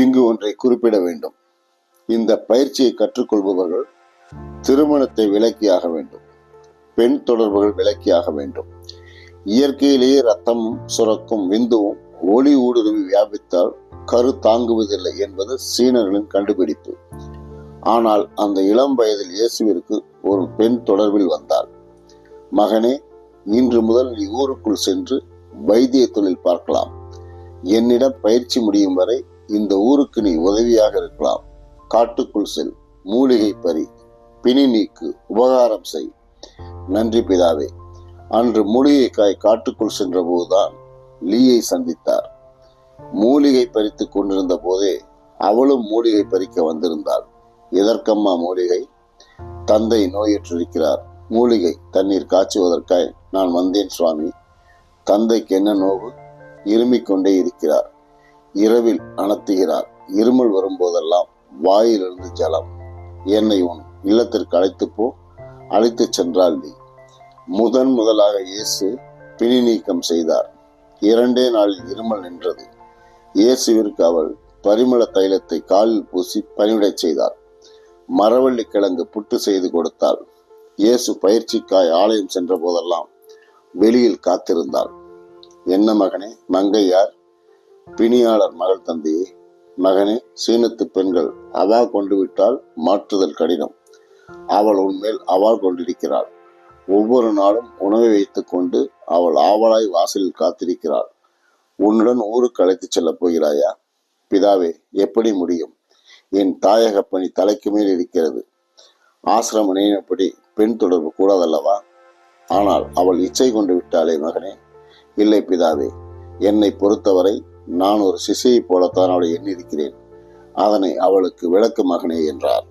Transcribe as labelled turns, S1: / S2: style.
S1: இங்கு ஒன்றை குறிப்பிட வேண்டும். இந்த பயிற்சியை கற்றுக்கொள்பவர்கள் திருமணத்தை விலக்கியாக வேண்டும், பெண் தொடர்புகள் விலக்கியாக வேண்டும். இயற்கையிலேயே ரத்தமும் சுரக்கும் விந்துவும் ஒளி ஊடுருவி வியாபித்தால் கரு தாங்குவதில்லை என்பது சீனர்களின் கண்டுபிடிப்பு. ஆனால் அந்த இளம் வயதில் இயேசுவிற்கு ஒரு பெண் தொடர்பில் வந்தாள். மகனே, இன்று முதல் நீ ஊருக்குள் சென்று வைத்திய தொழில் பார்க்கலாம். என்னிடம் பயிற்சி முடியும் வரை இந்த ஊருக்கு நீ உதவியாக இருக்கலாம். காட்டுக்குள் செல், மூலிகை பறி, பிணி நீக்கு, உபகாரம் செய். நன்றி பிதாவே. அன்று மூலிகைக்காய் காட்டுக்குள் சென்ற போதுதான் லீயை சந்தித்தார். மூலிகை பறித்து கொண்டிருந்த போதே அவளும் மூலிகை பறிக்க வந்திருந்தாள். எதற்கம்மா மூலிகை? தந்தை நோயுற்றிருக்கிறார். மூலிகை தண்ணீர் காய்ச்சுவதற்காய் நான் வந்தேன் சுவாமி. தந்தைக்கு என்ன நோவு? இருமிக் கொண்டே இருக்கிறார். இரவில் அனத்துகிறார். இருமல் வரும்போதெல்லாம் வாயிலிருந்து ஜலம். என்னை உன் இல்லத்திற்கு அழைத்து போ. அழைத்து சென்றால் நீ. முதலாக இயேசு பிணி நீக்கம் செய்தார். 2 நாளில் இருமல் நின்றது. இயேசுவிற்கு அவள் பரிமள தைலத்தை காலில் பூசி பணிவிடச் செய்தார். மரவள்ளி கிழங்கு புட்டு செய்து கொடுத்தாள். இயேசு பயிற்சிக்காய் ஆலயம் சென்ற போதெல்லாம் வெளியில் காத்திருந்தாள். என்ன மகனே? மங்கையார்? பிணியாளர் மகள் தந்தையே. மகனே, சீனத்து பெண்கள் அவா கொண்டு விட்டால் மாற்றுதல் கடினம். அவள் உன்மேல் அவாள் கொண்டிருக்கிறாள். ஒவ்வொரு நாளும் உணவை வைத்துக் கொண்டு அவள் ஆவலாய் வாசலில் காத்திருக்கிறாள். உன்னுடன் ஊருக்கு அழைத்துச் செல்லப் போகிறாயா? பிதாவே, எப்படி முடியும்? என் தாயக பணி தலைக்கு மேல் இருக்கிறது. ஆசிரம நியமப்படி பெண் தொடர்பு கூடாதல்லவா? ஆனால் அவள் இச்சை கொண்டு விட்டாளே மகனே. இல்லை பிதாவே, என்னை பொறுத்தவரை நான் ஒரு சிசையை போலத்தான் அவளை எண்ணியிருக்கிறேன். அதனை அவளுக்கு விளக்கு மகனே என்றார்.